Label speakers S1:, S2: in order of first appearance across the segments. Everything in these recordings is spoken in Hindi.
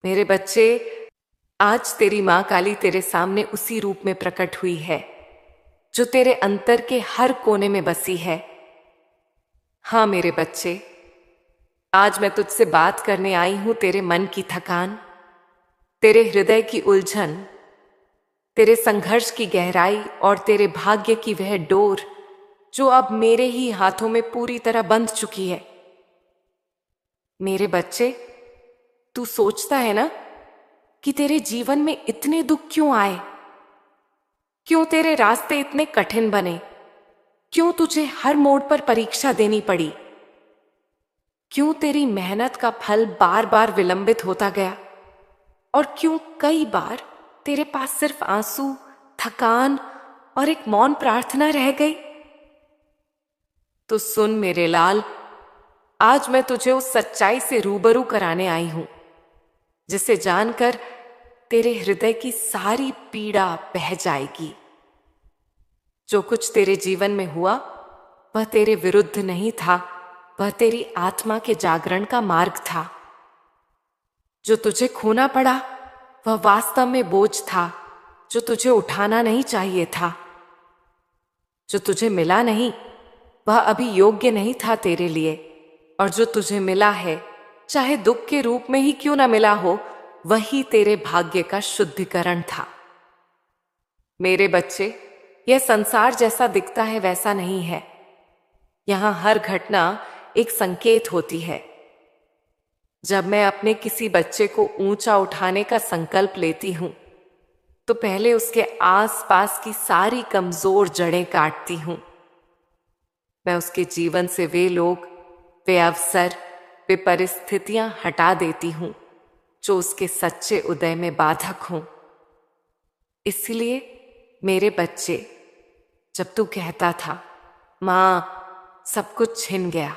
S1: मेरे बच्चे, आज तेरी मां काली तेरे सामने उसी रूप में प्रकट हुई है जो तेरे अंतर के हर कोने में बसी है। हाँ मेरे बच्चे, आज मैं तुझसे बात करने आई हूं तेरे मन की थकान, तेरे हृदय की उलझन, तेरे संघर्ष की गहराई और तेरे भाग्य की वह डोर जो अब मेरे ही हाथों में पूरी तरह बंध चुकी है। मेरे बच्चे, तू सोचता है ना कि तेरे जीवन में इतने दुख क्यों आए, क्यों तेरे रास्ते इतने कठिन बने, क्यों तुझे हर मोड़ पर परीक्षा देनी पड़ी, क्यों तेरी मेहनत का फल बार बार विलंबित होता गया और क्यों कई बार तेरे पास सिर्फ आंसू, थकान और एक मौन प्रार्थना रह गई। तो सुन मेरे लाल, आज मैं तुझे उस सच्चाई से रूबरू कराने आई हूं जिसे जानकर तेरे हृदय की सारी पीड़ा बह जाएगी। जो कुछ तेरे जीवन में हुआ वह तेरे विरुद्ध नहीं था, वह तेरी आत्मा के जागरण का मार्ग था। जो तुझे खोना पड़ा वह वास्तव में बोझ था जो तुझे उठाना नहीं चाहिए था। जो तुझे मिला नहीं वह अभी योग्य नहीं था तेरे लिए, और जो तुझे मिला है, चाहे दुख के रूप में ही क्यों ना मिला हो, वही तेरे भाग्य का शुद्धिकरण था। मेरे बच्चे, यह संसार जैसा दिखता है वैसा नहीं है। यहां हर घटना एक संकेत होती है। जब मैं अपने किसी बच्चे को ऊंचा उठाने का संकल्प लेती हूं तो पहले उसके आसपास की सारी कमजोर जड़ें काटती हूं। मैं उसके जीवन से वे लोग, वे अवसर, वे परिस्थितियां हटा देती हूं जो उसके सच्चे उदय में बाधक हों। इसलिए मेरे बच्चे, जब तू कहता था मां सब कुछ छिन गया,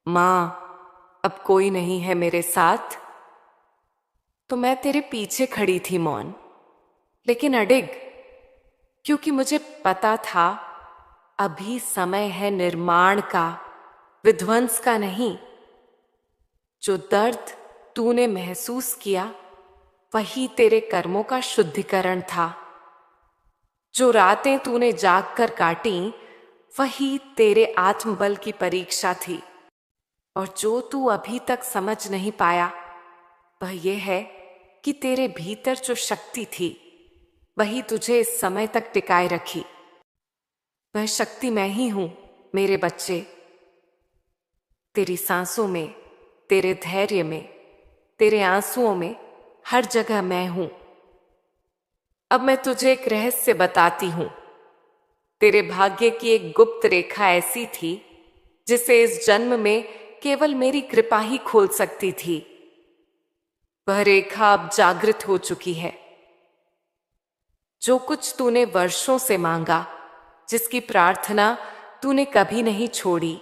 S1: मां अब कोई नहीं है मेरे साथ, तो मैं तेरे पीछे खड़ी थी मौन लेकिन अडिग, क्योंकि मुझे पता था अभी समय है निर्माण का, विध्वंस का नहीं। जो दर्द तूने महसूस किया वही तेरे कर्मों का शुद्धिकरण था। जो रातें तूने जागकर काटी वही तेरे आत्मबल की परीक्षा थी। और जो तू अभी तक समझ नहीं पाया वह यह है कि तेरे भीतर जो शक्ति थी वही तुझे इस समय तक टिकाए रखी। वह शक्ति मैं ही हूं मेरे बच्चे। तेरी सांसों में, तेरे धैर्य में, तेरे आंसुओं में, हर जगह मैं हूं। अब मैं तुझे एक रहस्य बताती हूं। तेरे भाग्य की एक गुप्त रेखा ऐसी थी जिसे इस जन्म में केवल मेरी कृपा ही खोल सकती थी। वह रेखा अब जागृत हो चुकी है। जो कुछ तूने वर्षों से मांगा, जिसकी प्रार्थना तूने कभी नहीं छोड़ी,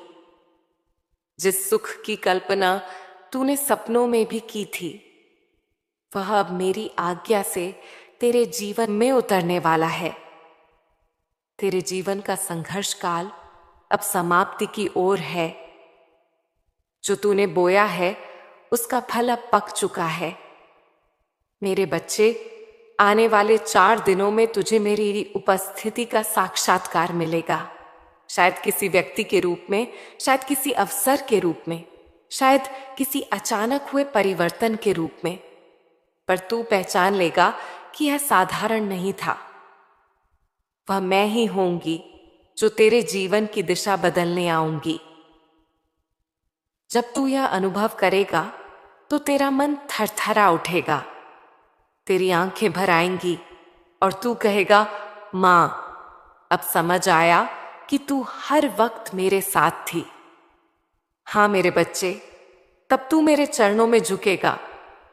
S1: जिस सुख की कल्पना तूने सपनों में भी की थी, वह अब मेरी आज्ञा से तेरे जीवन में उतरने वाला है। तेरे जीवन का संघर्ष काल अब समाप्ति की ओर है। जो तूने बोया है उसका फल अब पक चुका है। मेरे बच्चे, आने वाले 4 दिनों में तुझे मेरी उपस्थिति का साक्षात्कार मिलेगा। शायद किसी व्यक्ति के रूप में, शायद किसी अवसर के रूप में, शायद किसी अचानक हुए परिवर्तन के रूप में, पर तू पहचान लेगा कि यह साधारण नहीं था। वह मैं ही होंगी जो तेरे जीवन की दिशा बदलने आऊंगी। जब तू यह अनुभव करेगा तो तेरा मन थरथरा उठेगा, तेरी आंखें भर आएंगी और तू कहेगा, मां अब समझ आया कि तू हर वक्त मेरे साथ थी। हां मेरे बच्चे, तब तू मेरे चरणों में झुकेगा,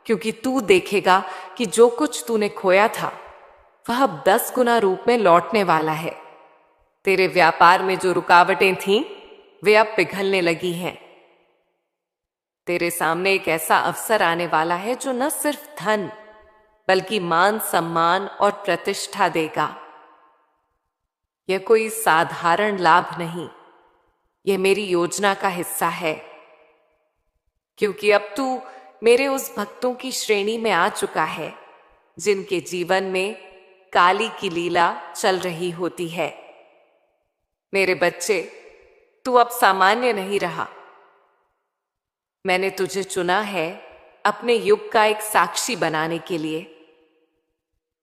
S1: क्योंकि तू देखेगा कि जो कुछ तूने खोया था वह अब 10 गुना रूप में लौटने वाला है। तेरे व्यापार में जो रुकावटें थीं वे अब पिघलने लगी हैं। तेरे सामने एक ऐसा अवसर आने वाला है जो न सिर्फ धन बल्कि मान, सम्मान और प्रतिष्ठा देगा। यह कोई साधारण लाभ नहीं, यह मेरी योजना का हिस्सा है, क्योंकि अब तू मेरे उस भक्तों की श्रेणी में आ चुका है जिनके जीवन में काली की लीला चल रही होती है। मेरे बच्चे, तू अब सामान्य नहीं रहा। मैंने तुझे चुना है अपने युग का एक साक्षी बनाने के लिए।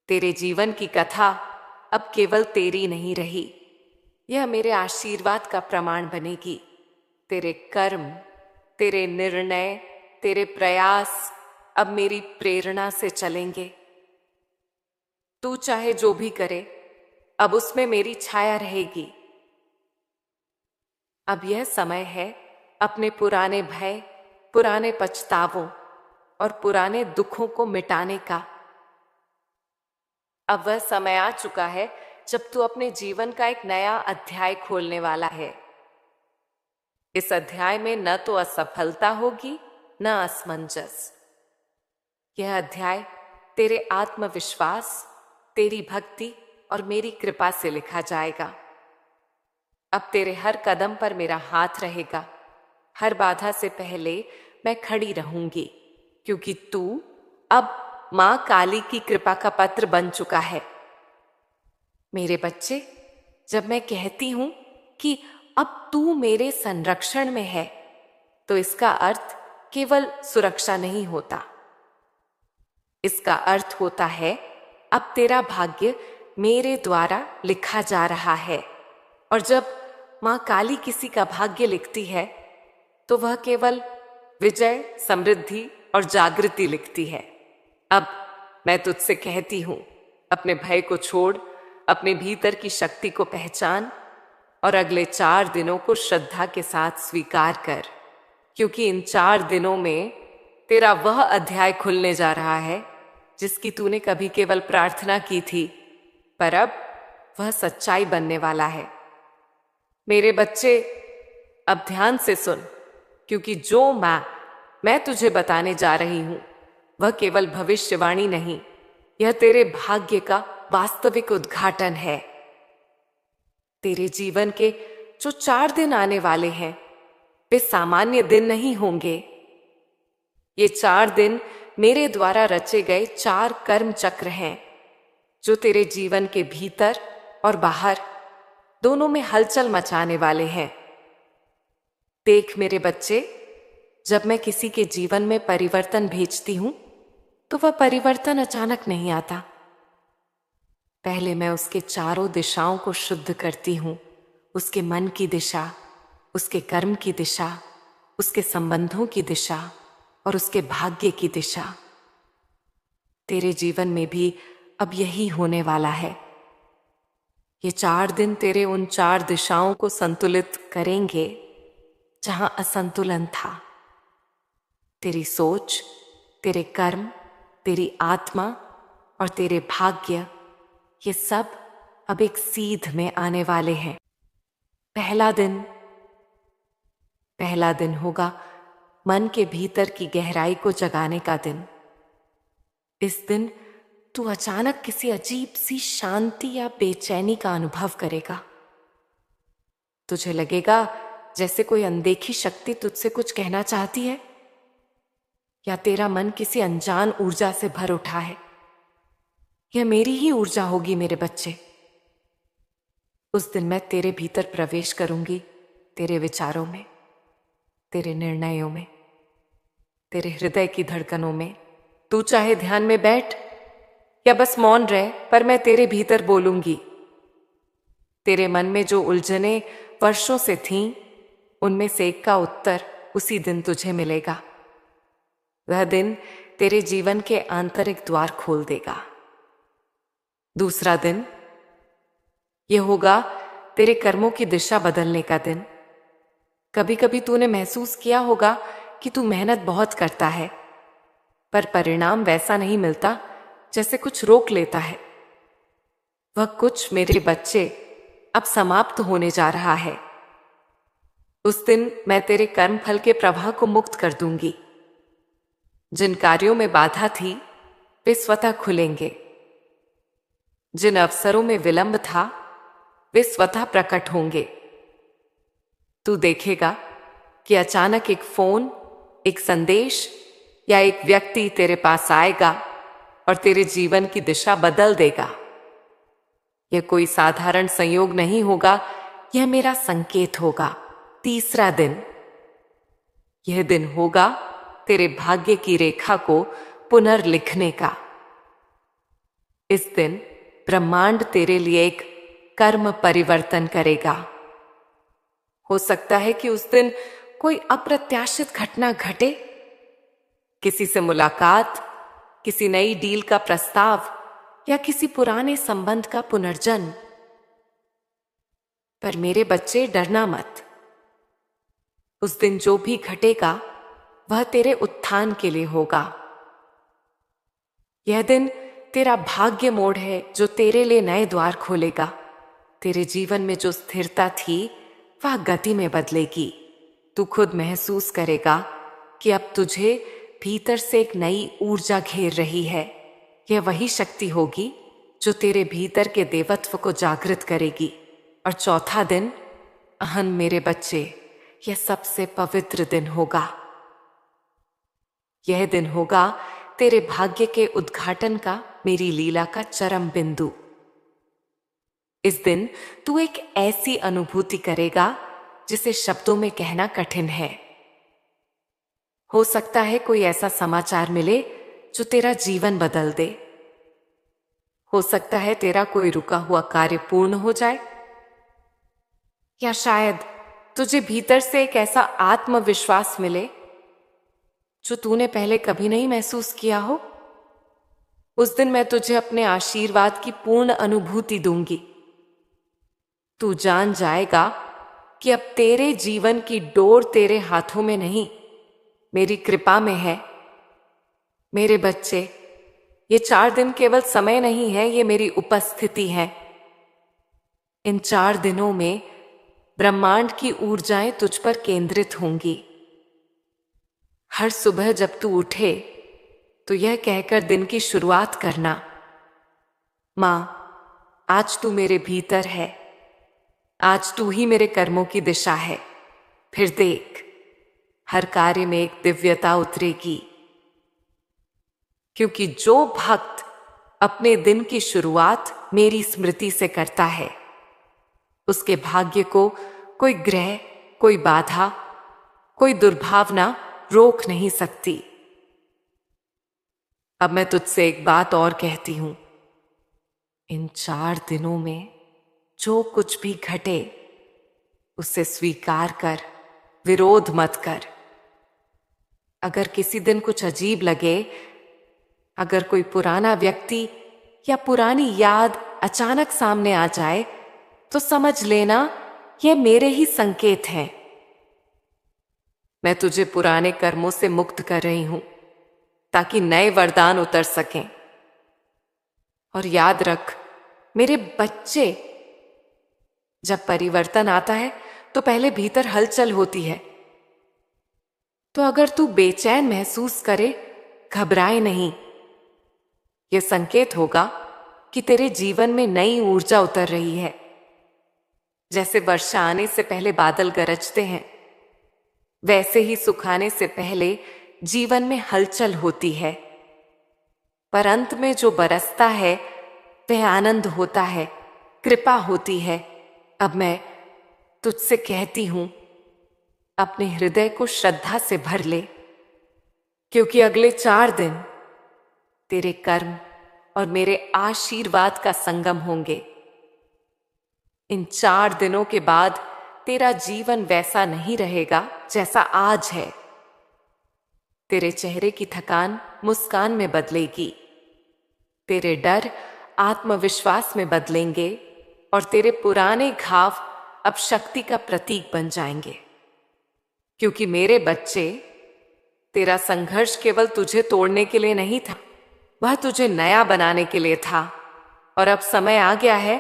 S1: तेरे जीवन की कथा अब केवल तेरी नहीं रही, यह मेरे आशीर्वाद का प्रमाण बनेगी। तेरे कर्म, तेरे निर्णय, तेरे प्रयास अब मेरी प्रेरणा से चलेंगे। तू चाहे जो भी करे, अब उसमें मेरी छाया रहेगी। अब यह समय है अपने पुराने भय, पुराने पछतावों और पुराने दुखों को मिटाने का। अब वह समय आ चुका है जब तू अपने जीवन का एक नया अध्याय खोलने वाला है। इस अध्याय में न तो असफलता होगी, न असमंजस। यह अध्याय तेरे आत्मविश्वास, तेरी भक्ति और मेरी कृपा से लिखा जाएगा। अब तेरे हर कदम पर मेरा हाथ रहेगा। हर बाधा से पहले मैं खड़ी रहूंगी, क्योंकि तू अब मां काली की कृपा का पत्र बन चुका है। मेरे बच्चे, जब मैं कहती हूं कि अब तू मेरे संरक्षण में है, तो इसका अर्थ केवल सुरक्षा नहीं होता। इसका अर्थ होता है अब तेरा भाग्य मेरे द्वारा लिखा जा रहा है। और जब मां काली किसी का भाग्य लिखती है, तो वह केवल विजय, समृद्धि और जागृति लिखती है। अब मैं तुझसे कहती हूं, अपने भय को छोड़, अपने भीतर की शक्ति को पहचान और अगले 4 दिनों को श्रद्धा के साथ स्वीकार कर, क्योंकि इन 4 दिनों में तेरा वह अध्याय खुलने जा रहा है जिसकी तूने कभी केवल प्रार्थना की थी, पर अब वह सच्चाई बनने वाला है। मेरे बच्चे, अब ध्यान से सुन, क्योंकि जो मैं तुझे बताने जा रही हूं वह केवल भविष्यवाणी नहीं, यह तेरे भाग्य का वास्तविक उद्घाटन है। तेरे जीवन के जो 4 दिन आने वाले हैं, वे सामान्य दिन नहीं होंगे। ये 4 दिन मेरे द्वारा रचे गए 4 कर्म चक्र हैं, जो तेरे जीवन के भीतर और बाहर दोनों में हलचल मचाने वाले हैं। देख मेरे बच्चे, जब मैं किसी के जीवन में परिवर्तन भेजती हूं, तो वह परिवर्तन अचानक नहीं आता। पहले मैं उसके चारों दिशाओं को शुद्ध करती हूं, उसके मन की दिशा, उसके कर्म की दिशा, उसके संबंधों की दिशा और उसके भाग्य की दिशा। तेरे जीवन में भी अब यही होने वाला है। ये 4 दिन तेरे उन 4 दिशाओं को संतुलित करेंगे जहां असंतुलन था। तेरी सोच, तेरे कर्म, तेरी आत्मा और तेरे भाग्य, ये सब अब एक सीध में आने वाले हैं। पहला दिन होगा मन के भीतर की गहराई को जगाने का दिन। इस दिन तू अचानक किसी अजीब सी शांति या बेचैनी का अनुभव करेगा। तुझे लगेगा जैसे कोई अनदेखी शक्ति तुझसे कुछ कहना चाहती है, या तेरा मन किसी अनजान ऊर्जा से भर उठा है। यह मेरी ही ऊर्जा होगी मेरे बच्चे। उस दिन मैं तेरे भीतर प्रवेश करूंगी, तेरे विचारों में, तेरे निर्णयों में, तेरे हृदय की धड़कनों में। तू चाहे ध्यान में बैठ या बस मौन रह, पर मैं तेरे भीतर बोलूंगी। तेरे मन में जो उलझने वर्षों से थीं, उनमें से एक का उत्तर उसी दिन तुझे मिलेगा। वह दिन तेरे जीवन के आंतरिक द्वार खोल देगा। दूसरा दिन यह होगा तेरे कर्मों की दिशा बदलने का दिन। कभी कभी तूने महसूस किया होगा कि तू मेहनत बहुत करता है, पर परिणाम वैसा नहीं मिलता जैसे कुछ रोक लेता है। वह कुछ मेरे बच्चे अब समाप्त होने जा रहा है। उस दिन मैं तेरे कर्म फल के प्रवाह को मुक्त कर दूंगी। जिन कार्यों में बाधा थी, वे स्वतः खुलेंगे। जिन अवसरों में विलंब था, वे स्वतः प्रकट होंगे। तू देखेगा कि अचानक एक फोन, एक संदेश या एक व्यक्ति तेरे पास आएगा और तेरे जीवन की दिशा बदल देगा। यह कोई साधारण संयोग नहीं होगा, यह मेरा संकेत होगा। तीसरा दिन, यह दिन होगा तेरे भाग्य की रेखा को पुनर्लिखने का। इस दिन ब्रह्मांड तेरे लिए एक कर्म परिवर्तन करेगा। हो सकता है कि उस दिन कोई अप्रत्याशित घटना घटे, किसी से मुलाकात, किसी नई डील का प्रस्ताव या किसी पुराने संबंध का पुनर्जन्म। पर मेरे बच्चे, डरना मत। उस दिन जो भी घटेगा वह तेरे उत्थान के लिए होगा। यह दिन तेरा भाग्य मोड़ है जो तेरे लिए नए द्वार खोलेगा। तेरे जीवन में जो स्थिरता थी वह गति में बदलेगी। तू खुद महसूस करेगा कि अब तुझे भीतर से एक नई ऊर्जा घेर रही है। यह वही शक्ति होगी जो तेरे भीतर के देवत्व को जागृत करेगी। और चौथा दिन, अहन मेरे बच्चे, यह सबसे पवित्र दिन होगा। यह दिन होगा तेरे भाग्य के उद्घाटन का, मेरी लीला का चरम बिंदु। इस दिन तू एक ऐसी अनुभूति करेगा जिसे शब्दों में कहना कठिन है। हो सकता है कोई ऐसा समाचार मिले जो तेरा जीवन बदल दे। हो सकता है तेरा कोई रुका हुआ कार्य पूर्ण हो जाए, या शायद तुझे भीतर से एक ऐसा आत्मविश्वास मिले जो तूने पहले कभी नहीं महसूस किया हो। उस दिन मैं तुझे अपने आशीर्वाद की पूर्ण अनुभूति दूंगी। तू जान जाएगा कि अब तेरे जीवन की डोर तेरे हाथों में नहीं, मेरी कृपा में है। मेरे बच्चे, ये 4 दिन केवल समय नहीं है, ये मेरी उपस्थिति है। इन 4 दिनों में ब्रह्मांड की ऊर्जाएं तुझ पर केंद्रित होंगी। हर सुबह जब तू उठे तो यह कहकर दिन की शुरुआत करना, मां, आज तू मेरे भीतर है, आज तू ही मेरे कर्मों की दिशा है। फिर देख, हर कार्य में एक दिव्यता उतरेगी। क्योंकि जो भक्त अपने दिन की शुरुआत मेरी स्मृति से करता है, उसके भाग्य को कोई ग्रह, कोई बाधा, कोई दुर्भावना रोक नहीं सकती। अब मैं तुझसे एक बात और कहती हूं, इन 4 दिनों में जो कुछ भी घटे उसे स्वीकार कर, विरोध मत कर। अगर किसी दिन कुछ अजीब लगे, अगर कोई पुराना व्यक्ति या पुरानी याद अचानक सामने आ जाए, तो समझ लेना यह मेरे ही संकेत हैं। मैं तुझे पुराने कर्मों से मुक्त कर रही हूं ताकि नए वरदान उतर सकें। और याद रख मेरे बच्चे, जब परिवर्तन आता है तो पहले भीतर हलचल होती है। तो अगर तू बेचैन महसूस करे, घबराए नहीं। यह संकेत होगा कि तेरे जीवन में नई ऊर्जा उतर रही है। जैसे वर्षा आने से पहले बादल गरजते हैं, वैसे ही सुखाने से पहले जीवन में हलचल होती है। पर अंत में जो बरसता है वह आनंद होता है, कृपा होती है। अब मैं तुझसे कहती हूं, अपने हृदय को श्रद्धा से भर ले, क्योंकि अगले 4 दिन तेरे कर्म और मेरे आशीर्वाद का संगम होंगे। इन 4 दिनों के बाद तेरा जीवन वैसा नहीं रहेगा जैसा आज है। तेरे चेहरे की थकान मुस्कान में बदलेगी, तेरे डर आत्मविश्वास में बदलेंगे और तेरे पुराने घाव अब शक्ति का प्रतीक बन जाएंगे। क्योंकि मेरे बच्चे, तेरा संघर्ष केवल तुझे तोड़ने के लिए नहीं था, वह तुझे नया बनाने के लिए था। और अब समय आ गया है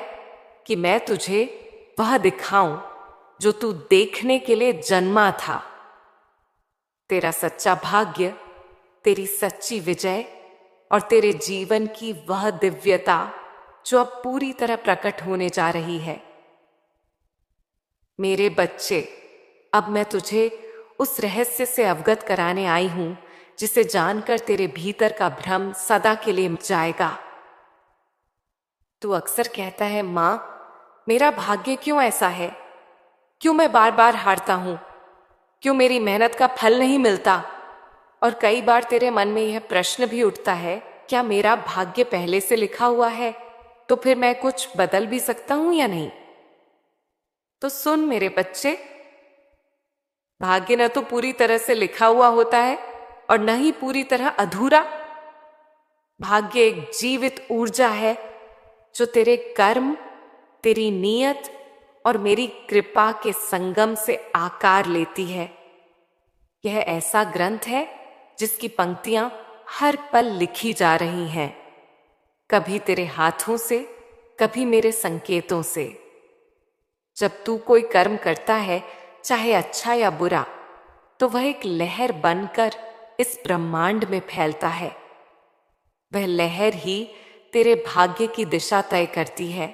S1: कि मैं तुझे वह दिखाऊं जो तू देखने के लिए जन्मा था। तेरा सच्चा भाग्य, तेरी सच्ची विजय और तेरे जीवन की वह दिव्यता जो अब पूरी तरह प्रकट होने जा रही है। मेरे बच्चे, अब मैं तुझे उस रहस्य से अवगत कराने आई हूं जिसे जानकर तेरे भीतर का भ्रम सदा के लिए मिट जाएगा। तू अक्सर कहता है, मां, मेरा भाग्य क्यों ऐसा है? क्यों मैं बार बार हारता हूं? क्यों मेरी मेहनत का फल नहीं मिलता? और कई बार तेरे मन में यह प्रश्न भी उठता है, क्या मेरा भाग्य पहले से लिखा हुआ है? तो फिर मैं कुछ बदल भी सकता हूं या नहीं? तो सुन मेरे बच्चे, भाग्य न तो पूरी तरह से लिखा हुआ होता है और न ही पूरी तरह अधूरा। भाग्य एक जीवित ऊर्जा है जो तेरे कर्म, तेरी नीयत और मेरी कृपा के संगम से आकार लेती है। यह ऐसा ग्रंथ है जिसकी पंक्तियां हर पल लिखी जा रही हैं, कभी तेरे हाथों से, कभी मेरे संकेतों से। जब तू कोई कर्म करता है, चाहे अच्छा या बुरा, तो वह एक लहर बनकर इस ब्रह्मांड में फैलता है। वह लहर ही तेरे भाग्य की दिशा तय करती है।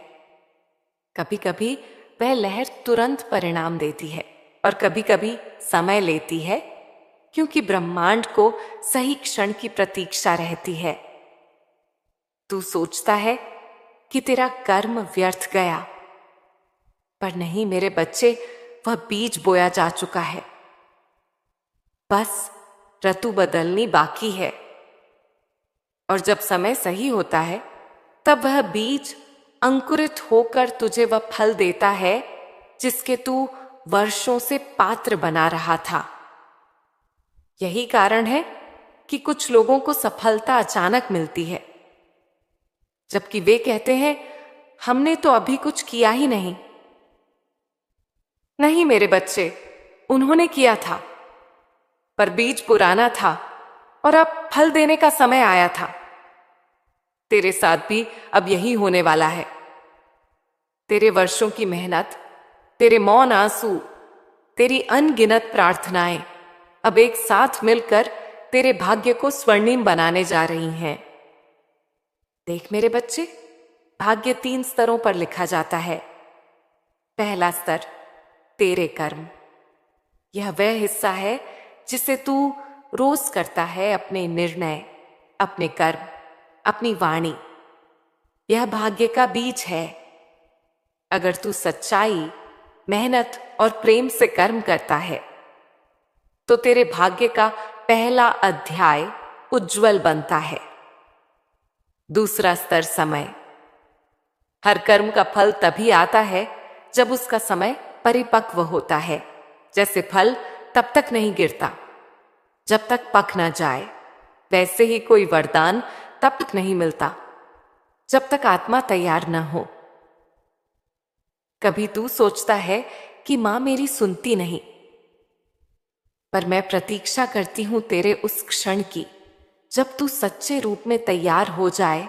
S1: कभी कभी वह लहर तुरंत परिणाम देती है और कभी कभी समय लेती है, क्योंकि ब्रह्मांड को सही क्षण की प्रतीक्षा रहती है। तू सोचता है कि तेरा कर्म व्यर्थ गया, पर नहीं मेरे बच्चे, वह बीज बोया जा चुका है। बस ऋतु बदलनी बाकी है, और जब समय सही होता है तब वह बीज अंकुरित होकर तुझे वह फल देता है जिसके तू वर्षों से पात्र बना रहा था। यही कारण है कि कुछ लोगों को सफलता अचानक मिलती है, जबकि वे कहते हैं, हमने तो अभी कुछ किया ही नहीं। नहीं मेरे बच्चे, उन्होंने किया था, पर बीज पुराना था और अब फल देने का समय आया था। तेरे साथ भी अब यही होने वाला है। तेरे वर्षों की मेहनत, तेरे मौन आंसू, तेरी अनगिनत प्रार्थनाएं अब एक साथ मिलकर तेरे भाग्य को स्वर्णिम बनाने जा रही हैं। देख मेरे बच्चे, भाग्य 3 स्तरों पर लिखा जाता है। पहला स्तर, तेरे कर्म। यह वह हिस्सा है जिसे तू रोज करता है, अपने निर्णय, अपने कर्म, अपनी वाणी। यह भाग्य का बीज है। अगर तू सच्चाई, मेहनत और प्रेम से कर्म करता है, तो तेरे भाग्य का पहला अध्याय उज्जवल बनता है। दूसरा स्तर, समय। हर कर्म का फल तभी आता है जब उसका समय परिपक्व होता है। जैसे फल तब तक नहीं गिरता जब तक पक ना जाए, वैसे ही कोई वरदान तब तक नहीं मिलता जब तक आत्मा तैयार न हो। कभी तू सोचता है कि मां मेरी सुनती नहीं, पर मैं प्रतीक्षा करती हूं तेरे उस क्षण की जब तू सच्चे रूप में तैयार हो जाए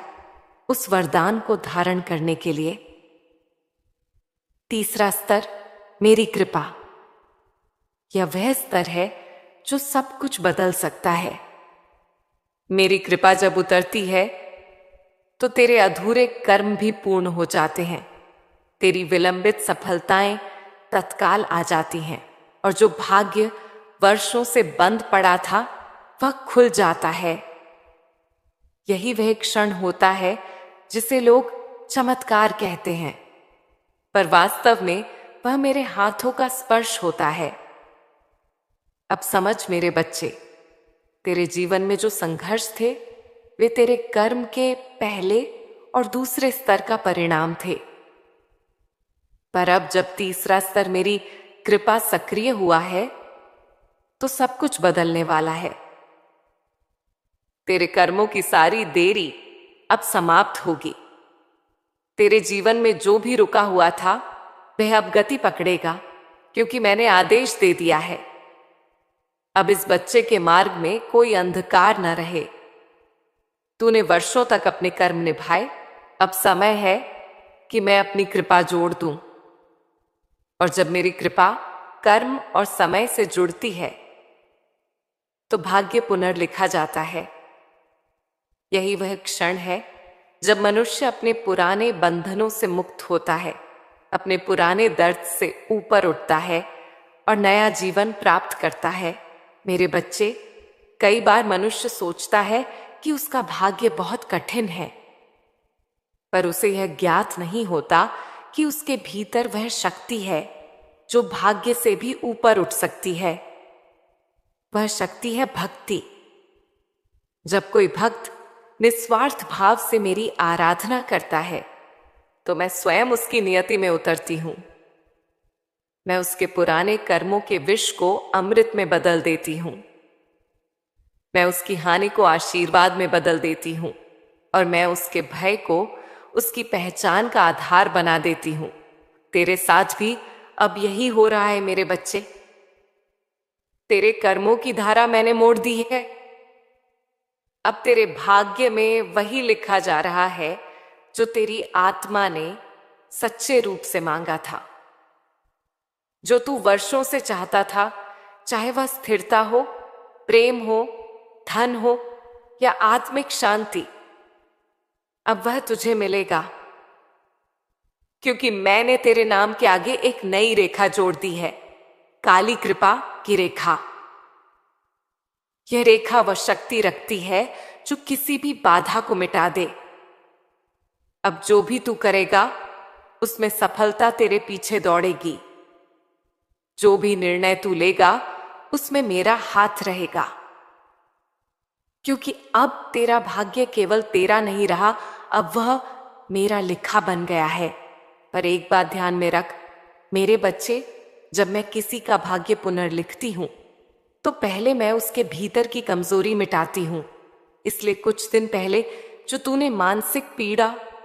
S1: उस वरदान को धारण करने के लिए। तीसरा स्तर, मेरी कृपा। यह वह स्तर है जो सब कुछ बदल सकता है। मेरी कृपा जब उतरती है तो तेरे अधूरे कर्म भी पूर्ण हो जाते हैं। तेरी विलंबित सफलताएं तत्काल आ जाती हैं, और जो भाग्य वर्षों से बंद पड़ा था वह खुल जाता है। यही वह क्षण होता है जिसे लोग चमत्कार कहते हैं, पर वास्तव में वह मेरे हाथों का स्पर्श होता है। अब समझ मेरे बच्चे, तेरे जीवन में जो संघर्ष थे वे तेरे कर्म के पहले और दूसरे स्तर का परिणाम थे। पर अब जब तीसरा स्तर, मेरी कृपा, सक्रिय हुआ है तो सब कुछ बदलने वाला है। तेरे कर्मों की सारी देरी अब समाप्त होगी। तेरे जीवन में जो भी रुका हुआ था वह अब गति पकड़ेगा, क्योंकि मैंने आदेश दे दिया है। अब इस बच्चे के मार्ग में कोई अंधकार न रहे। तूने वर्षों तक अपने कर्म निभाए, अब समय है कि मैं अपनी कृपा जोड़ दूं। और जब मेरी कृपा कर्म और समय से जुड़ती है तो भाग्य पुनर्लिखा जाता है। यही वह क्षण है जब मनुष्य अपने पुराने बंधनों से मुक्त होता है, अपने पुराने दर्द से ऊपर उठता है और नया जीवन प्राप्त करता है। मेरे बच्चे, कई बार मनुष्य सोचता है कि उसका भाग्य बहुत कठिन है, पर उसे यह ज्ञात नहीं होता कि उसके भीतर वह शक्ति है जो भाग्य से भी ऊपर उठ सकती है। वह शक्ति है भक्ति। जब कोई भक्त निस्वार्थ भाव से मेरी आराधना करता है तो मैं स्वयं उसकी नियति में उतरती हूं। मैं उसके पुराने कर्मों के विष को अमृत में बदल देती हूं। मैं उसकी हानि को आशीर्वाद में बदल देती हूं और मैं उसके भय को उसकी पहचान का आधार बना देती हूं। तेरे साथ भी अब यही हो रहा है मेरे बच्चे। तेरे कर्मों की धारा मैंने मोड़ दी है। अब तेरे भाग्य में वही लिखा जा रहा है जो तेरी आत्मा ने सच्चे रूप से मांगा था, जो तू वर्षों से चाहता था, चाहे वह स्थिरता हो, प्रेम हो, धन हो या आत्मिक शांति। अब वह तुझे मिलेगा, क्योंकि मैंने तेरे नाम के आगे एक नई रेखा जोड़ दी है, काली कृपा की रेखा। यह रेखा वह शक्ति रखती है जो किसी भी बाधा को मिटा दे। अब जो भी तू करेगा उसमें सफलता तेरे पीछे दौड़ेगी। जो भी निर्णय तू लेगा उसमें मेरा हाथ रहेगा, क्योंकि अब तेरा भाग्य केवल तेरा नहीं रहा, अब वह मेरा लिखा बन गया है। पर एक बात ध्यान में रख मेरे बच्चे, जब मैं किसी का भाग्य पुनर्लिखती हूं तो पहले मैं उसके भीतर की कमजोरी मिटाती हूं। इसलिए कुछ दिन पहले जो तूने मानसिक पीड़ा